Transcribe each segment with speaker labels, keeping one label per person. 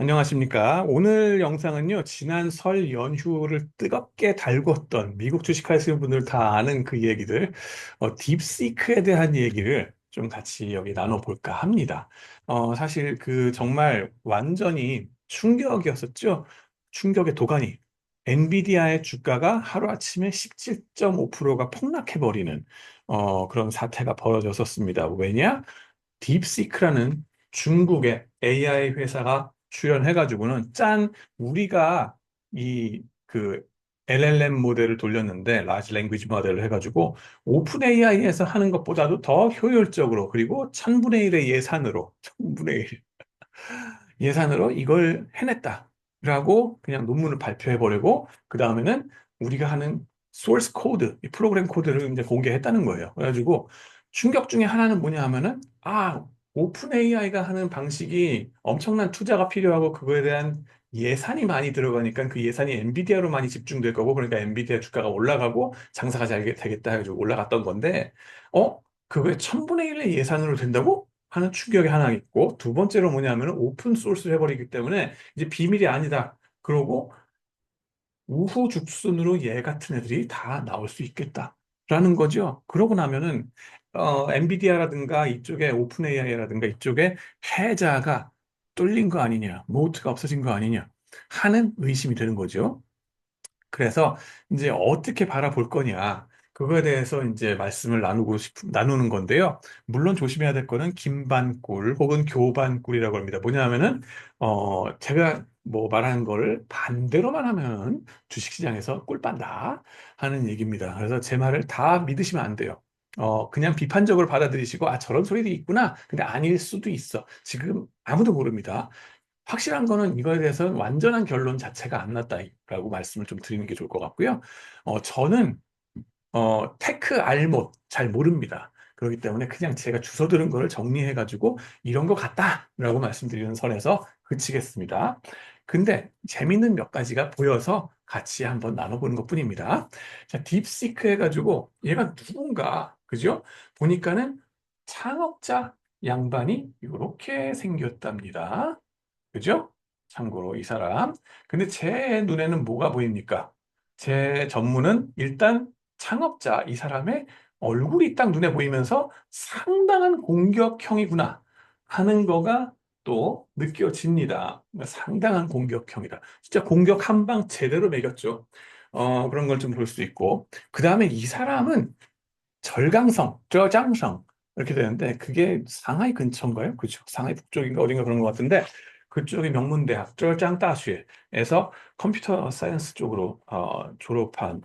Speaker 1: 안녕하십니까. 오늘 영상은요, 지난 설 연휴를 뜨겁게 달궜던 미국 주식하시는 분들 다 아는 그 얘기들, 딥시크에 대한 얘기를 좀 같이 여기 나눠볼까 합니다. 사실 그 정말 완전히 충격이었었죠. 충격의 도가니. 엔비디아의 주가가 하루아침에 17.5%가 폭락해버리는 그런 사태가 벌어졌었습니다. 왜냐? 딥시크라는 중국의 AI 회사가 출연해가지고는 우리가 이 그 LLM 모델을 돌렸는데 라지 랭귀지 모델을 해가지고 오픈 AI에서 하는 것보다도 더 효율적으로 그리고 1000분의 1의 예산으로 1000분의 1 예산으로 이걸 해냈다라고 그냥 논문을 발표해버리고 그 다음에는 우리가 하는 소스 코드, 이 프로그램 코드를 이제 공개했다는 거예요. 그래가지고 충격 중에 하나는 뭐냐 하면은 오픈 AI가 하는 방식이 엄청난 투자가 필요하고 그거에 대한 예산이 많이 들어가니까 그 예산이 엔비디아로 많이 집중될 거고 그러니까 엔비디아 주가가 올라가고 장사가 잘 되겠다 해가지고 올라갔던 건데 그거에 1000분의 1의 예산으로 된다고? 하는 충격이 하나 있고 두 번째로 뭐냐면 오픈 소스를 해버리기 때문에 이제 비밀이 아니다. 그러고 우후죽순으로 얘 같은 애들이 다 나올 수 있겠다라는 거죠. 그러고 나면은 엔비디아라든가 이쪽에 오픈 AI라든가 이쪽에 해자가 뚫린 거 아니냐, 모트가 없어진 거 아니냐 하는 의심이 되는 거죠. 그래서 이제 어떻게 바라볼 거냐. 그거에 대해서 이제 말씀을 나누는 건데요. 물론 조심해야 될 거는 김반꿀 혹은 교반꿀이라고 합니다. 뭐냐 하면은, 제가 뭐 말하는 거를 반대로만 하면 주식시장에서 꿀 빤다 하는 얘기입니다. 그래서 제 말을 다 믿으시면 안 돼요. 그냥 비판적으로 받아들이시고, 저런 소리도 있구나. 근데 아닐 수도 있어. 지금 아무도 모릅니다. 확실한 거는 이거에 대해서는 완전한 결론 자체가 안 났다라고 말씀을 좀 드리는 게 좋을 것 같고요. 저는 테크 알못 잘 모릅니다. 그렇기 때문에 그냥 제가 주워 들은 거를 정리해가지고 이런 거 같다라고 말씀드리는 선에서 그치겠습니다. 근데 재밌는 몇 가지가 보여서 같이 한번 나눠보는 것뿐입니다. 자, 딥시크 해가지고 얘가 누군가, 그죠? 보니까는 창업자 양반이 이렇게 생겼답니다. 그죠? 참고로 이 사람. 근데 제 눈에는 뭐가 보입니까? 제 전문은 일단 창업자, 이 사람의 얼굴이 딱 눈에 보이면서 상당한 공격형이구나 하는 거가 또 느껴집니다. 상당한 공격형이다. 진짜 공격 한 방 제대로 매겼죠. 그런 걸 좀 볼 수 있고. 그 다음에 이 사람은 절강성, 저장성 이렇게 되는데 그게 상하이 근처인가요? 그죠? 상하이 북쪽인가 어딘가 그런 것 같은데 그쪽이 명문대학 저장다시에서 컴퓨터 사이언스 쪽으로 졸업한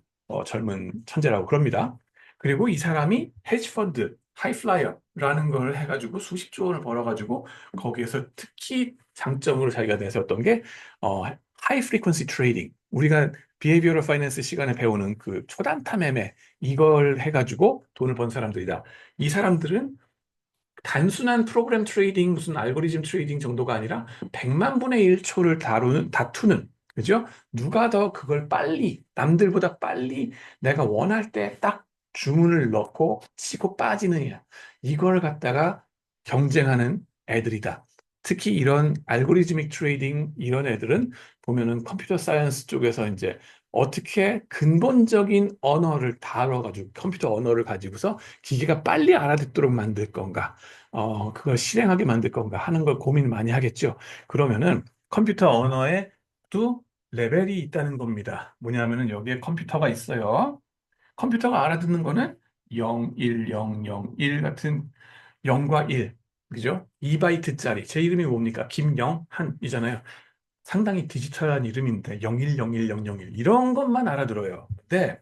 Speaker 1: 젊은 천재라고 그럽니다. 그리고 이 사람이 헤지펀드 하이플라이어라는 걸 해가지고 수십조 원을 벌어가지고 거기에서 특히 장점으로 자기가 내세웠던 게 하이 프리퀀시 트레이딩 우리가 비헤이비어럴 파이낸스 시간에 배우는 그 초단타 매매 이걸 해가지고 돈을 번 사람들이다. 이 사람들은 단순한 프로그램 트레이딩, 무슨 알고리즘 트레이딩 정도가 아니라 100만 분의 1초를 다투는, 그죠? 누가 더 그걸 빨리, 남들보다 빨리 내가 원할 때 딱 주문을 넣고 치고 빠지느냐. 이걸 갖다가 경쟁하는 애들이다. 특히 이런 알고리즘믹 트레이딩 이런 애들은 보면은 컴퓨터 사이언스 쪽에서 이제 어떻게 근본적인 언어를 다뤄가지고 컴퓨터 언어를 가지고서 기계가 빨리 알아듣도록 만들 건가? 그걸 실행하게 만들 건가 하는 걸 고민을 많이 하겠죠. 그러면은 컴퓨터 언어에 또 레벨이 있다는 겁니다. 뭐냐면은 여기에 컴퓨터가 있어요. 컴퓨터가 알아듣는 거는 0, 1, 0, 0, 1 같은 0과 1. 그죠? 2바이트짜리. 제 이름이 뭡니까? 김영한이잖아요. 상당히 디지털한 이름인데 010101 이런 것만 알아들어요. 근데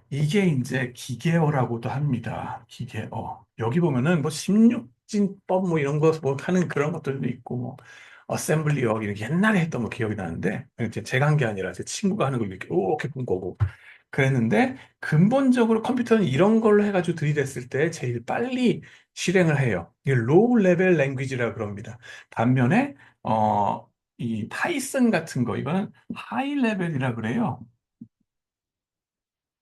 Speaker 1: 이게 이제 기계어라고도 합니다. 기계어. 여기 보면은 뭐 16진법 뭐 이런 거 뭐 하는 그런 것들도 있고 뭐 어셈블리어 이렇게 옛날에 했던 거 기억이 나는데 이제 제가 한 게 아니라 제 친구가 하는 걸 이렇게 본 거고 그랬는데 근본적으로 컴퓨터는 이런 걸로 해가지고 들이댔을 때 제일 빨리 실행을 해요. 이게 로우 레벨 랭귀지라고 그럽니다. 반면에 이 파이썬 같은 거 이거는 하이 레벨이라 그래요.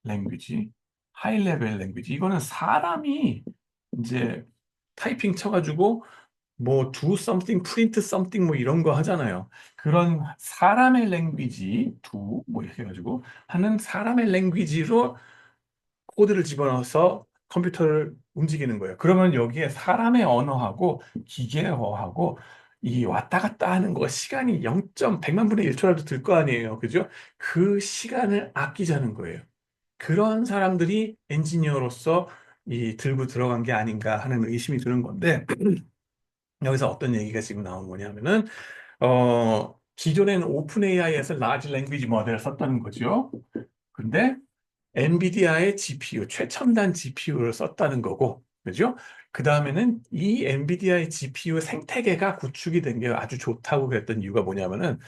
Speaker 1: 랭귀지, 하이 레벨 랭귀지. 이거는 사람이 이제 타이핑 쳐가지고 뭐 do something, print something 뭐 이런 거 하잖아요. 그런 사람의 랭귀지 do 뭐 이렇게 해가지고 하는 사람의 랭귀지로 코드를 집어넣어서 컴퓨터를 움직이는 거예요. 그러면 여기에 사람의 언어하고 기계어하고 이 왔다 갔다 하는 거 시간이 0.100만 분의 1초라도 들 거 아니에요. 그죠? 그 시간을 아끼자는 거예요. 그런 사람들이 엔지니어로서 이 들고 들어간 게 아닌가 하는 의심이 드는 건데 여기서 어떤 얘기가 지금 나온 거냐면은 기존에는 오픈 AI에서 라지 랭귀지 모델을 썼다는 거죠. 근데 엔비디아의 GPU, 최첨단 GPU를 썼다는 거고, 그죠? 그 다음에는 이 엔비디아의 GPU 생태계가 구축이 된 게 아주 좋다고 그랬던 이유가 뭐냐면은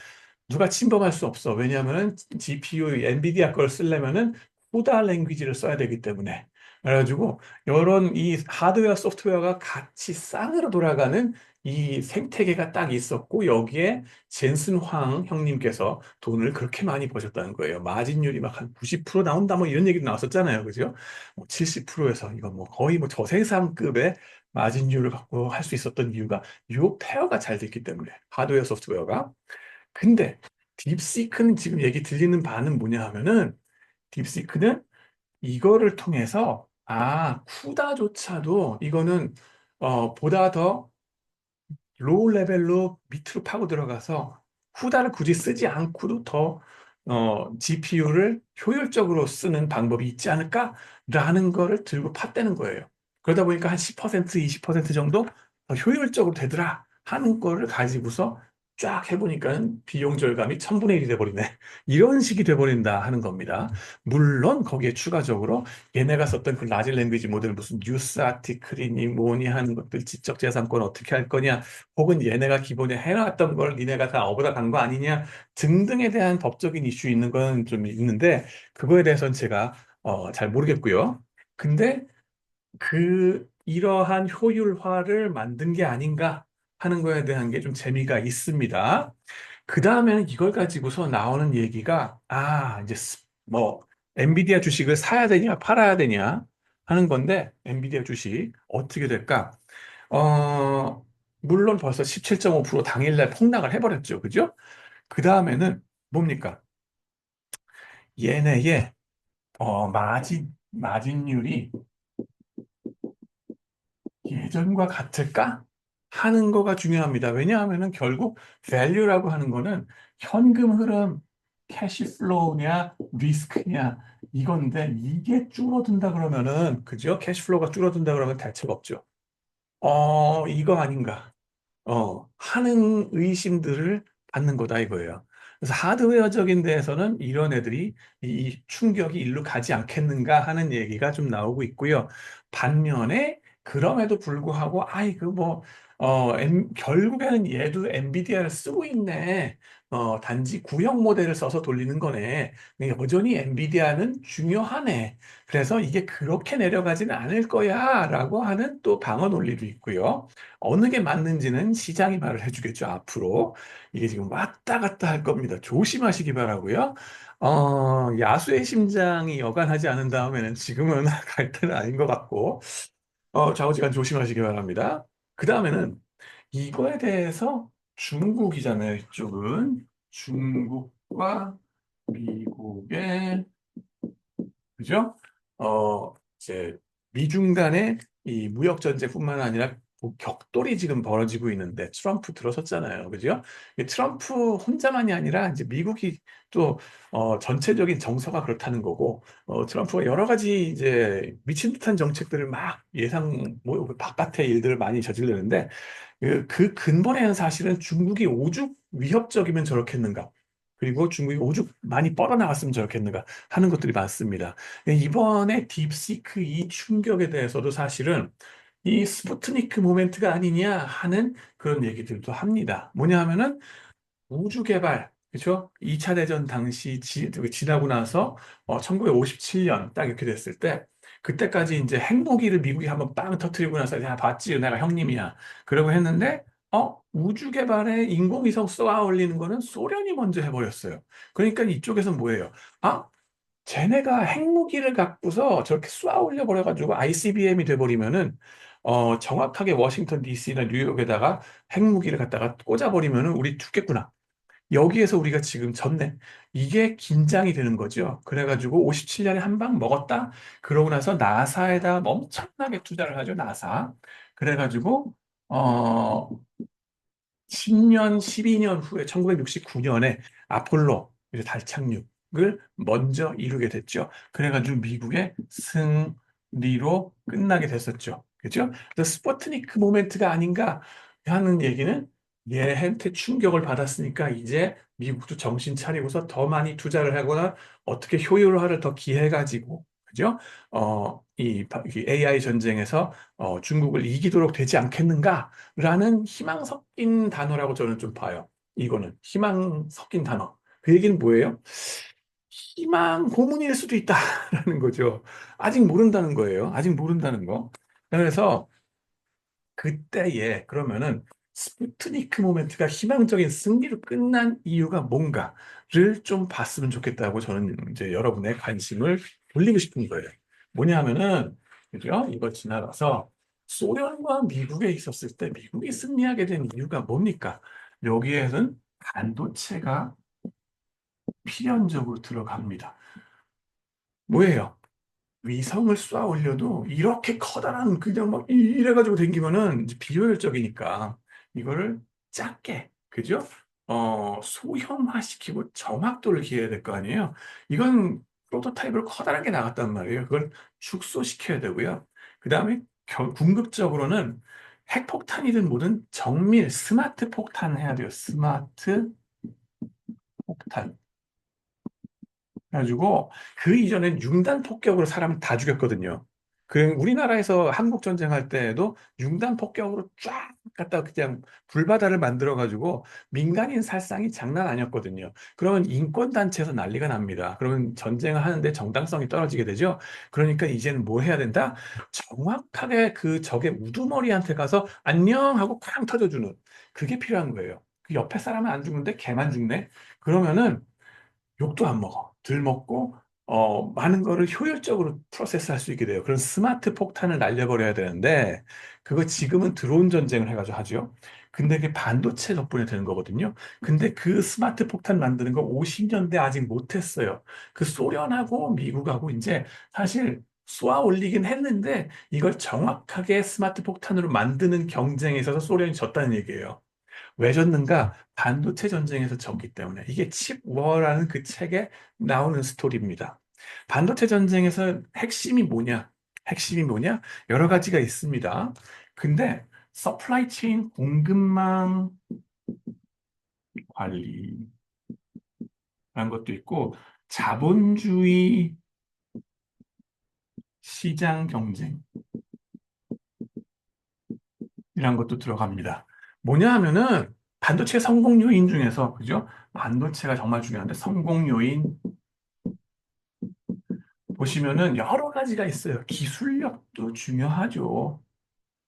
Speaker 1: 누가 침범할 수 없어. 왜냐하면은 GPU 엔비디아 걸 쓰려면은 코다 랭귀지를 써야 되기 때문에. 그래가지고 이런 이 하드웨어 소프트웨어가 같이 쌍으로 돌아가는 이 생태계가 딱 있었고 여기에 젠슨 황 형님께서 돈을 그렇게 많이 버셨다는 거예요. 마진율이 막 한 90% 나온다 뭐 이런 얘기도 나왔었잖아요. 그죠? 뭐 70%에서 이건 뭐 거의 뭐 저세상급의 마진율을 갖고 할 수 있었던 이유가 이 페어가 잘 됐기 때문에 하드웨어 소프트웨어가. 근데 딥시크는 지금 얘기 들리는 바는 뭐냐 하면은 딥시크는 이거를 통해서 쿠다조차도 이거는 보다 더 로우 레벨로 밑으로 파고 들어가서 후다를 굳이 쓰지 않고도 더 GPU를 효율적으로 쓰는 방법이 있지 않을까라는 거를 들고 팠다는 거예요. 그러다 보니까 한 10%, 20% 정도 더 효율적으로 되더라 하는 거를 가지고서 쫙 해보니까 비용 절감이 1000분의 1이 돼버리네. 이런 식이 돼버린다 하는 겁니다. 물론 거기에 추가적으로 얘네가 썼던 그 라지 랭귀지 모델 무슨 뉴스 아티클이니 뭐니 하는 것들 지적재산권 어떻게 할 거냐 혹은 얘네가 기본에 해놨던 걸 니네가 다 업어다 간 거 아니냐 등등에 대한 법적인 이슈 있는 건 좀 있는데 그거에 대해서는 제가 잘 모르겠고요. 근데 이러한 효율화를 만든 게 아닌가 하는 거에 대한 게 좀 재미가 있습니다. 그 다음에는 이걸 가지고서 나오는 얘기가 이제 뭐 엔비디아 주식을 사야 되냐 팔아야 되냐 하는 건데 엔비디아 주식 어떻게 될까? 어, 물론 벌써 17.5% 당일날 폭락을 해버렸죠. 그죠? 그 다음에는 뭡니까? 얘네의 마진율이 예전과 같을까? 하는 거가 중요합니다. 왜냐하면은 결국 value라고 하는 거는 현금 흐름, 캐시 플로우냐, 리스크냐 이건데 이게 줄어든다 그러면은 그죠? 캐시 플로우가 줄어든다 그러면 대책 없죠. 이거 아닌가? 하는 의심들을 받는 거다 이거예요. 그래서 하드웨어적인 데에서는 이런 애들이 이 충격이 일로 가지 않겠는가 하는 얘기가 좀 나오고 있고요. 반면에 그럼에도 불구하고 그 뭐 결국에는 얘도 엔비디아를 쓰고 있네. 단지 구형 모델을 써서 돌리는 거네. 여전히 엔비디아는 중요하네. 그래서 이게 그렇게 내려가지는 않을 거야라고 하는 또 방어 논리도 있고요. 어느 게 맞는지는 시장이 말을 해주겠죠, 앞으로. 이게 지금 왔다 갔다 할 겁니다. 조심하시기 바라고요. 야수의 심장이 여간하지 않은 다음에는 지금은 갈 때는 아닌 것 같고, 좌우지간 조심하시기 바랍니다. 그 다음에는 이거에 대해서 중국이잖아요, 이쪽은. 중국과 미국의 그죠? 이제 미중 간의 이 무역 전쟁뿐만 아니라 격돌이 지금 벌어지고 있는데 트럼프 들어섰잖아요. 그죠? 이 트럼프 혼자만이 아니라 이제 미국이 또 전체적인 정서가 그렇다는 거고 트럼프가 여러 가지 이제 미친 듯한 정책들을 막 예상 뭐 바깥의 일들을 많이 저지르는데 그 근본에는 사실은 중국이 오죽 위협적이면 저렇겠는가? 그리고 중국이 오죽 많이 뻗어나갔으면 저렇겠는가 하는 것들이 많습니다. 이번에 딥시크 이 충격에 대해서도 사실은 이 스푸트니크 모멘트가 아니냐 하는 그런 얘기들도 합니다. 뭐냐 하면은 우주 개발, 그렇죠? 2차 대전 당시 지나고 나서 1957년 딱 이렇게 됐을 때 그때까지 이제 핵무기를 미국이 한번 빵 터트리고 나서 야 봤지 내가 형님이야 그러고 했는데 우주 개발에 인공위성 쏘아 올리는 거는 소련이 먼저 해버렸어요. 그러니까 이쪽에서 뭐예요? 아 쟤네가 핵무기를 갖고서 저렇게 쏘아 올려 버려가지고 ICBM이 돼버리면은 정확하게 워싱턴 DC나 뉴욕에다가 핵무기를 갖다가 꽂아버리면은 우리 죽겠구나. 여기에서 우리가 지금 졌네. 이게 긴장이 되는 거죠. 그래가지고 57년에 한 방 먹었다. 그러고 나서 나사에다 엄청나게 투자를 하죠. 나사. 그래가지고 어 10년, 12년 후에 1969년에 아폴로 이제 달 착륙을 먼저 이루게 됐죠. 그래가지고 미국의 승리로 끝나게 됐었죠. 그죠? 그래서 스푸트니크 모멘트가 아닌가 하는 얘기는 얘한테 충격을 받았으니까 이제 미국도 정신 차리고서 더 많이 투자를 하거나 어떻게 효율화를 더 기해가지고 그죠? 이 AI 전쟁에서 중국을 이기도록 되지 않겠는가라는 희망 섞인 단어라고 저는 좀 봐요. 이거는 희망 섞인 단어. 그 얘기는 뭐예요? 희망 고문일 수도 있다라는 거죠. 아직 모른다는 거예요. 아직 모른다는 거. 그래서 그때에 그러면은 스푸트니크 모멘트가 희망적인 승리로 끝난 이유가 뭔가를 좀 봤으면 좋겠다고 저는 이제 여러분의 관심을 돌리고 싶은 거예요. 뭐냐 하면은 그죠? 이걸 지나가서 소련과 미국에 있었을 때 미국이 승리하게 된 이유가 뭡니까? 여기에는 반도체가 필연적으로 들어갑니다. 뭐예요? 위성을 쏘아 올려도 이렇게 커다란 그냥 막 이래가지고 댕기면은 이제 비효율적이니까 이거를 작게 그죠? 소형화시키고 정확도를 기해야 될 거 아니에요. 이건 프로토타입을 커다랗게 나갔단 말이에요. 그걸 축소시켜야 되고요. 그 다음에 궁극적으로는 핵폭탄이든 뭐든 정밀 스마트 폭탄 해야 돼요. 스마트 폭탄. 그래가지고 그 이전엔 융단 폭격으로 사람을 다 죽였거든요. 그 우리나라에서 한국 전쟁할 때에도 융단 폭격으로 쫙 갖다 그냥 불바다를 만들어가지고 민간인 살상이 장난 아니었거든요. 그러면 인권단체에서 난리가 납니다. 그러면 전쟁을 하는데 정당성이 떨어지게 되죠. 그러니까 이제는 뭐 해야 된다? 정확하게 그 적의 우두머리한테 가서 안녕 하고 쾅 터져주는 그게 필요한 거예요. 그 옆에 사람은 안 죽는데 걔만 죽네? 그러면은 욕도 안 먹어. 덜 먹고, 많은 거를 효율적으로 프로세스 할 수 있게 돼요. 그런 스마트 폭탄을 날려버려야 되는데, 그거 지금은 드론 전쟁을 해가지고 하죠. 근데 그게 반도체 덕분에 되는 거거든요. 근데 그 스마트 폭탄 만드는 거 50년대 아직 못했어요. 그 소련하고 미국하고 이제 사실 쏘아 올리긴 했는데, 이걸 정확하게 스마트 폭탄으로 만드는 경쟁에 있어서 소련이 졌다는 얘기예요. 왜 졌는가? 반도체 전쟁에서 졌기 때문에. 이게 칩워라는 그 책에 나오는 스토리입니다. 반도체 전쟁에서 핵심이 뭐냐? 핵심이 뭐냐? 여러 가지가 있습니다. 근데 서플라이 체인 공급망 관리라는 것도 있고 자본주의 시장 경쟁이라는 것도 들어갑니다. 뭐냐 하면은 반도체 성공 요인 중에서 그죠? 반도체가 정말 중요한데 성공 요인 보시면은 여러 가지가 있어요. 기술력도 중요하죠.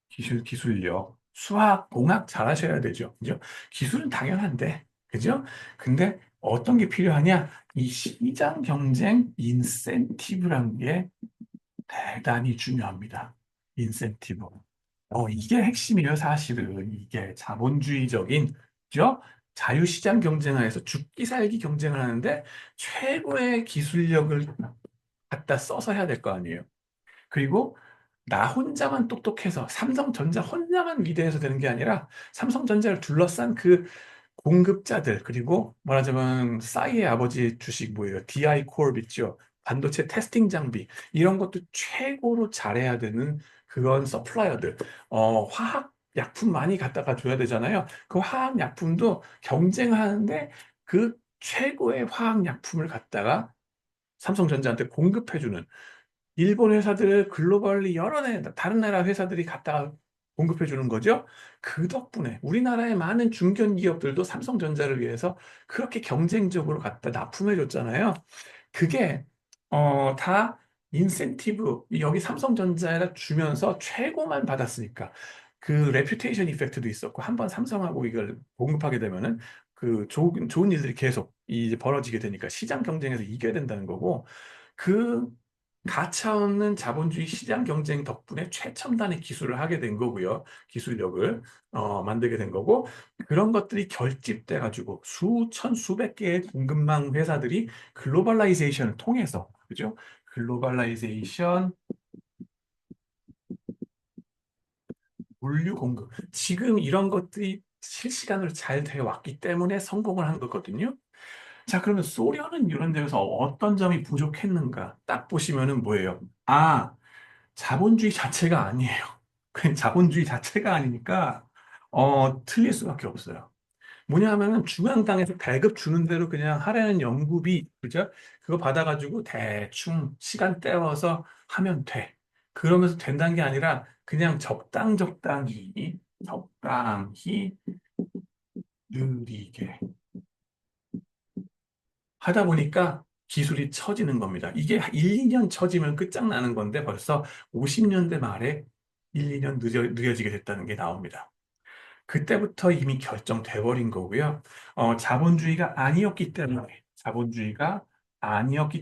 Speaker 1: 기술력. 수학, 공학 잘하셔야 되죠. 그죠? 기술은 당연한데, 그죠? 근데 어떤 게 필요하냐? 이 시장 경쟁 인센티브라는 게 대단히 중요합니다. 인센티브. 이게 핵심이에요, 사실은. 이게 자본주의적인, 그죠? 자유시장 경쟁하에서 죽기 살기 경쟁을 하는데 최고의 기술력을 갖다 써서 해야 될 거 아니에요. 그리고 나 혼자만 똑똑해서 삼성전자 혼자만 위대해서 되는 게 아니라 삼성전자를 둘러싼 그 공급자들 그리고 말하자면 싸이의 아버지 주식 뭐예요? DI 콜 있죠. 반도체 테스팅 장비 이런 것도 최고로 잘해야 되는 그런 서플라이어들. 화학 약품 많이 갖다가 줘야 되잖아요. 그 화학 약품도 경쟁하는데 그 최고의 화학 약품을 갖다가 삼성전자한테 공급해주는 일본 회사들 글로벌리 여러 다른 나라 회사들이 갖다가 공급해 주는 거죠. 그 덕분에 우리나라의 많은 중견 기업들도 삼성전자를 위해서 그렇게 경쟁적으로 갖다 납품해 줬잖아요. 그게 다 인센티브 여기 삼성전자에다 주면서 최고만 받았으니까 그 레퓨테이션 이펙트도 있었고 한번 삼성하고 이걸 공급하게 되면은 그 좋은 일들이 계속 이제 벌어지게 되니까 시장 경쟁에서 이겨야 된다는 거고 그 가차없는 자본주의 시장 경쟁 덕분에 최첨단의 기술을 하게 된 거고요. 기술력을 만들게 된 거고 그런 것들이 결집돼 가지고 수천 수백 개의 공급망 회사들이 글로벌라이제이션을 통해서 그죠? 글로벌라이제이션 물류 공급 지금 이런 것들이 실시간으로 잘 되어 왔기 때문에 성공을 한 거거든요. 자, 그러면 소련은 이런 데서 어떤 점이 부족했는가? 딱 보시면은 뭐예요? 아, 자본주의 자체가 아니에요. 그냥 자본주의 자체가 아니니까, 틀릴 수밖에 없어요. 뭐냐 하면은 중앙당에서 배급 주는 대로 그냥 하라는 연구비, 그죠? 그거 받아가지고 대충 시간 때워서 하면 돼. 그러면서 된다는 게 아니라 그냥 적당히 느리게 하다 보니까 기술이 처지는 겁니다. 이게 1, 2년 처지면 끝장나는 건데 벌써 50년대 말에 1, 2년 느려지게 됐다는 게 나옵니다. 그때부터 이미 결정돼 버린 거고요. 자본주의가 아니었기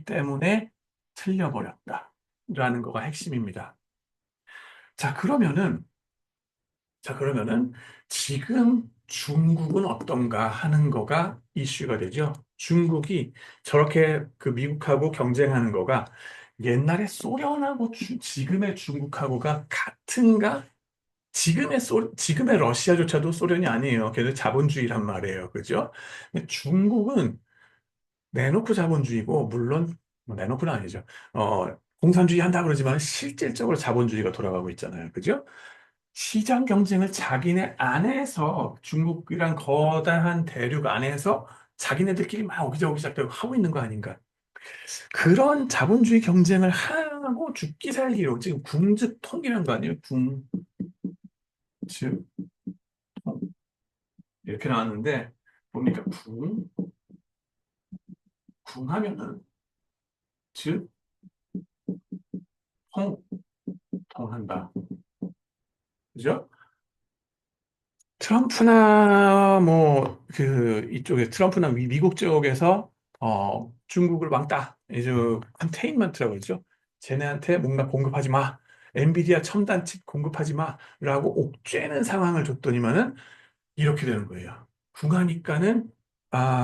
Speaker 1: 때문에 틀려버렸다. 라는 거가 핵심입니다. 자, 그러면은 자, 그러면은 지금 중국은 어떤가 하는 거가 이슈가 되죠. 중국이 저렇게 그 미국하고 경쟁하는 거가 옛날에 소련하고 지금의 중국하고가 같은가? 지금의 러시아조차도 소련이 아니에요. 걔들 자본주의란 말이에요. 그죠? 근데 중국은 내놓고 자본주의고, 물론, 뭐 내놓고는 아니죠. 공산주의 한다 그러지만 실질적으로 자본주의가 돌아가고 있잖아요. 그죠? 시장 경쟁을 자기네 안에서 중국이란 거대한 대륙 안에서 자기네들끼리 막 오기자오기 시작되고 하고 있는 거 아닌가. 그런 자본주의 경쟁을 하고 죽기 살기로 지금 궁즉통이라는 거 아니에요? 궁즉통 이렇게 나왔는데 뭡니까? 궁하면은 즉 통한다. 그죠? 트럼프나 뭐 그 이쪽에 트럼프나 미국 쪽에서 중국을 왕따 이제 컨테인먼트라고 그러죠. 쟤네한테 뭔가 공급하지 마. 엔비디아 첨단 칩 공급하지 마라고 옥죄는 상황을 줬더니만은 이렇게 되는 거예요. 궁하니까는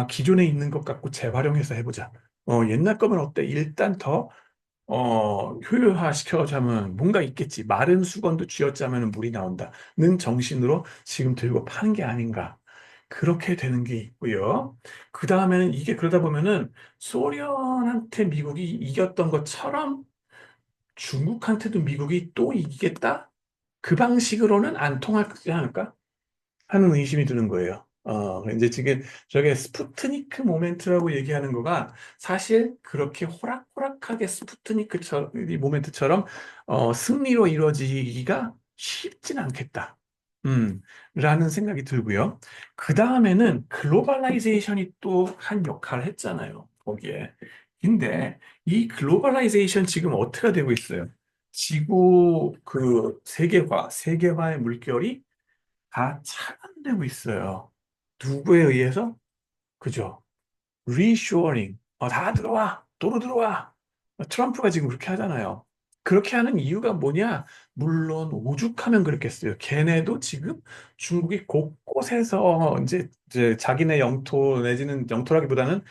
Speaker 1: 기존에 있는 것 갖고 재활용해서 해보자. 옛날 거면 어때? 일단 더 효율화 시켜자면 뭔가 있겠지. 마른 수건도 쥐어짜면 물이 나온다는 정신으로 지금 들고 파는 게 아닌가. 그렇게 되는 게 있고요. 그 다음에는 이게 그러다 보면은 소련한테 미국이 이겼던 것처럼 중국한테도 미국이 또 이기겠다? 그 방식으로는 안 통하지 않을까? 하는 의심이 드는 거예요. 이제 지금 저게 스푸트니크 모멘트라고 얘기하는 거가 사실 그렇게 호락호락하게 스푸트니크 이 모멘트처럼 승리로 이루어지기가 쉽진 않겠다. 라는 생각이 들고요. 그 다음에는 글로벌라이제이션이 또 한 역할을 했잖아요. 거기에. 근데 이 글로벌라이제이션 지금 어떻게 되고 있어요? 지구 그 세계화의 물결이 다 차단되고 있어요. 누구에 의해서? 그죠? 리쇼어링. 다 들어와. 도로 들어와. 트럼프가 지금 그렇게 하잖아요. 그렇게 하는 이유가 뭐냐? 물론 오죽하면 그렇겠어요. 걔네도 지금 중국이 곳곳에서 이제 자기네 영토 내지는 영토라기보다는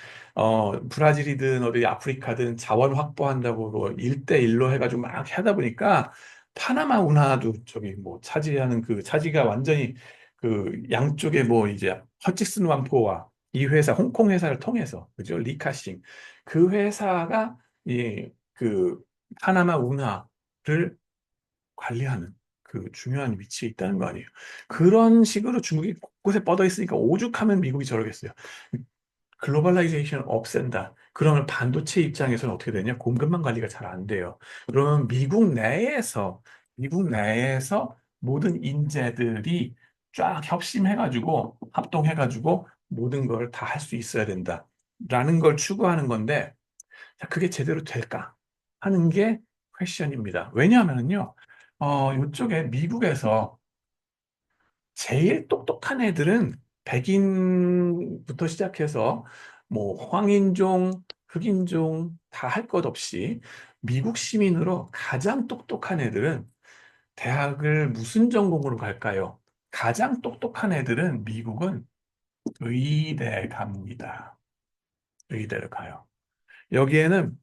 Speaker 1: 브라질이든 어디 아프리카든 자원 확보한다고 뭐 1대1로 해가지고 막 하다 보니까 파나마 운하도 저기 뭐 차지하는 그 차지가 완전히 그 양쪽에 뭐 이제 허치슨 완포와 이 회사, 홍콩 회사를 통해서, 그죠? 리카싱. 그 회사가, 그, 파나마 운하를 관리하는 그 중요한 위치에 있다는 거 아니에요. 그런 식으로 중국이 곳곳에 뻗어 있으니까 오죽하면 미국이 저러겠어요. 글로벌라이제이션을 없앤다. 그러면 반도체 입장에서는 어떻게 되냐? 공급망 관리가 잘 안 돼요. 그러면 미국 내에서 모든 인재들이 쫙 협심해가지고, 합동해가지고 모든 걸 다 할 수 있어야 된다. 라는 걸 추구하는 건데, 자, 그게 제대로 될까? 하는 게 퀘션입니다. 왜냐하면요, 이쪽에 미국에서 제일 똑똑한 애들은 백인부터 시작해서 뭐 황인종, 흑인종 다 할 것 없이 미국 시민으로 가장 똑똑한 애들은 대학을 무슨 전공으로 갈까요? 가장 똑똑한 애들은 미국은 의대 갑니다. 의대를 가요. 여기에는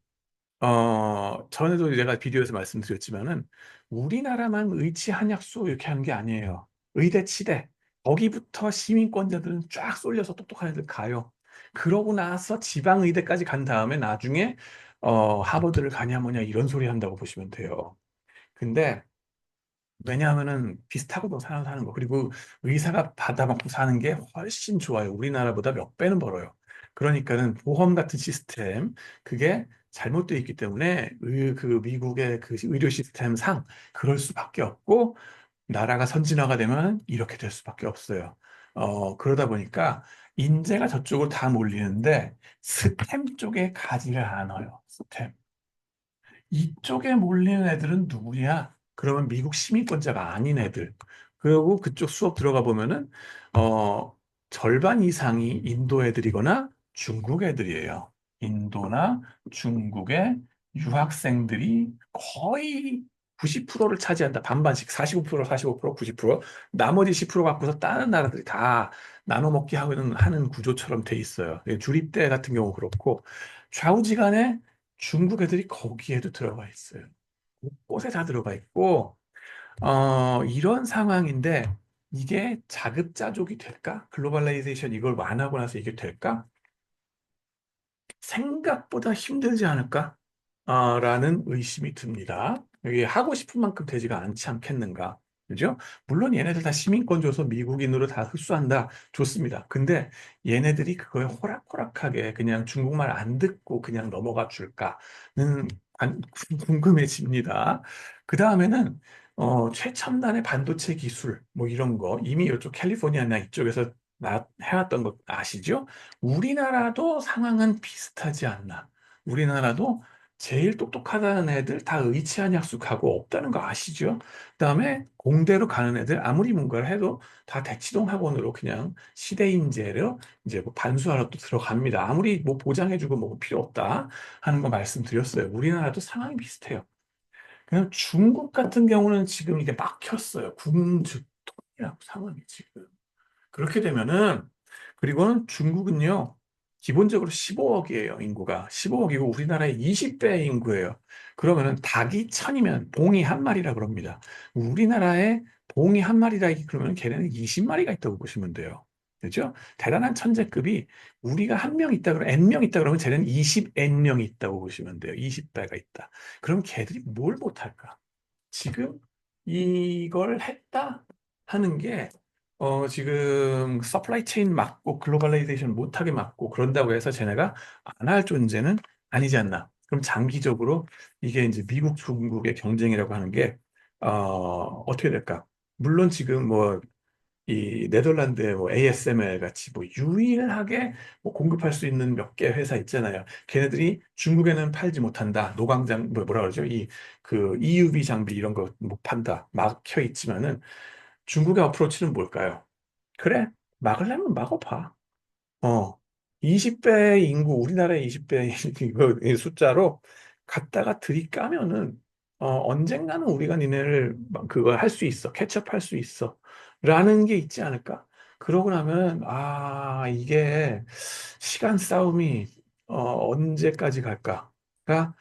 Speaker 1: 전에도 내가 비디오에서 말씀드렸지만은 우리나라만 의치 한약수 이렇게 하는 게 아니에요. 의대, 치대 거기부터 시민권자들은 쫙 쏠려서 똑똑한 애들 가요. 그러고 나서 지방 의대까지 간 다음에 나중에 하버드를 가냐 뭐냐 이런 소리 한다고 보시면 돼요. 근데 왜냐하면은 비슷하거든 사는 거. 그리고 의사가 받아먹고 사는 게 훨씬 좋아요. 우리나라보다 몇 배는 벌어요. 그러니까는 보험 같은 시스템 그게 잘못되어 있기 때문에 그 미국의 그 의료 시스템 상 그럴 수밖에 없고 나라가 선진화가 되면 이렇게 될 수밖에 없어요. 그러다 보니까 인재가 저쪽으로 다 몰리는데 스템 쪽에 가지를 않아요. 스템. 이쪽에 몰리는 애들은 누구냐? 그러면 미국 시민권자가 아닌 애들. 그리고 그쪽 수업 들어가 보면은, 절반 이상이 인도 애들이거나 중국 애들이에요. 인도나 중국의 유학생들이 거의 90%를 차지한다. 반반씩 45%, 45%, 90%. 나머지 10% 갖고서 다른 나라들이 다 나눠 먹기 하는 구조처럼 돼 있어요. 주립대 같은 경우 그렇고 좌우지간에 중국 애들이 거기에도 들어가 있어요. 곳곳에 다 들어가 있고, 이런 상황인데, 이게 자급자족이 될까? 글로벌라이제이션 이걸 완화하고 나서 이게 될까? 생각보다 힘들지 않을까? 라는 의심이 듭니다. 이게 하고 싶은 만큼 되지가 않지 않겠는가? 그죠? 물론 얘네들 다 시민권 줘서 미국인으로 다 흡수한다. 좋습니다. 근데 얘네들이 그거에 호락호락하게 그냥 중국말 안 듣고 그냥 넘어가 줄까는 궁금해집니다. 그 다음에는 최첨단의 반도체 기술 뭐 이런 거 이미 이쪽 캘리포니아나 이쪽에서 해왔던 거 아시죠? 우리나라도 상황은 비슷하지 않나. 우리나라도 제일 똑똑하다는 애들 다 의치한 약속하고 없다는 거 아시죠? 그다음에 공대로 가는 애들 아무리 뭔가를 해도 다 대치동 학원으로 그냥 시대인재로 이제 뭐 반수하러 또 들어갑니다. 아무리 뭐 보장해주고 뭐 필요 없다 하는 거 말씀드렸어요. 우리나라도 상황이 비슷해요. 그냥 중국 같은 경우는 지금 이게 막혔어요. 궁주통이라고 상황이 지금. 그렇게 되면은, 그리고는 중국은요, 기본적으로 15억이에요, 인구가. 15억이고 우리나라의 20배 인구예요. 그러면은 닭이 천이면 봉이 한 마리라 그럽니다. 우리나라에 봉이 한 마리라 그러면 걔네는 20마리가 있다고 보시면 돼요. 그죠? 대단한 천재급이 우리가 한 명 있다 그러면 N명 있다 그러면 쟤는 20N명이 있다고 보시면 돼요. 20배가 있다. 그럼 걔들이 뭘 못할까? 지금 이걸 했다 하는 게 지금 서플라이 체인 막고 글로벌라이제이션 못하게 막고 그런다고 해서 쟤네가 안 할 존재는 아니지 않나. 그럼 장기적으로 이게 이제 미국, 중국의 경쟁이라고 하는 게 어떻게 될까? 물론 지금 뭐 이 네덜란드의 뭐 ASML 같이 뭐 유일하게 뭐 공급할 수 있는 몇 개 회사 있잖아요. 걔네들이 중국에는 팔지 못한다. 노광장 뭐라 그러죠? 이 그 EUV 장비 이런 거 못 판다. 막혀 있지만은 중국의 어프로치는 뭘까요? 그래, 막으려면 막아봐. 어, 20배 인구, 우리나라의 20배 이거 이 숫자로 갖다가 들이까면은 언젠가는 우리가 니네를 그거 할 수 있어. 캐치업 할 수 있어. 라는 게 있지 않을까? 그러고 나면 이게 시간 싸움이 언제까지 갈까가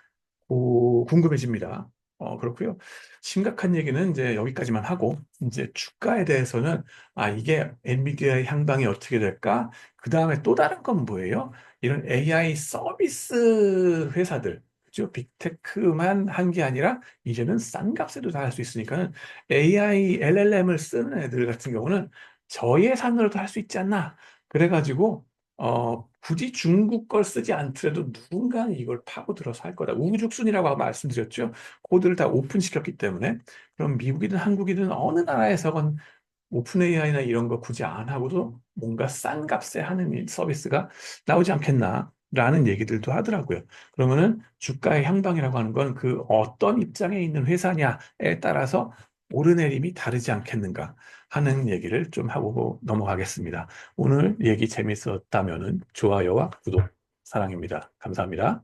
Speaker 1: 궁금해집니다. 그렇고요. 심각한 얘기는 이제 여기까지만 하고, 이제 주가에 대해서는, 이게 엔비디아의 향방이 어떻게 될까? 그 다음에 또 다른 건 뭐예요? 이런 AI 서비스 회사들, 그죠? 빅테크만 한 게 아니라, 이제는 싼 값에도 다 할 수 있으니까, AI, LLM을 쓰는 애들 같은 경우는 저예산으로도 할 수 있지 않나? 그래가지고, 굳이 중국 걸 쓰지 않더라도 누군가는 이걸 파고들어서 할 거다. 우후죽순이라고 말씀드렸죠. 코드를 다 오픈시켰기 때문에. 그럼 미국이든 한국이든 어느 나라에서건 오픈 AI나 이런 거 굳이 안 하고도 뭔가 싼 값에 하는 서비스가 나오지 않겠나. 라는 얘기들도 하더라고요. 그러면은 주가의 향방이라고 하는 건 그 어떤 입장에 있는 회사냐에 따라서 오르내림이 다르지 않겠는가 하는 얘기를 좀 하고 넘어가겠습니다. 오늘 얘기 재밌었다면은 좋아요와 구독 사랑입니다. 감사합니다.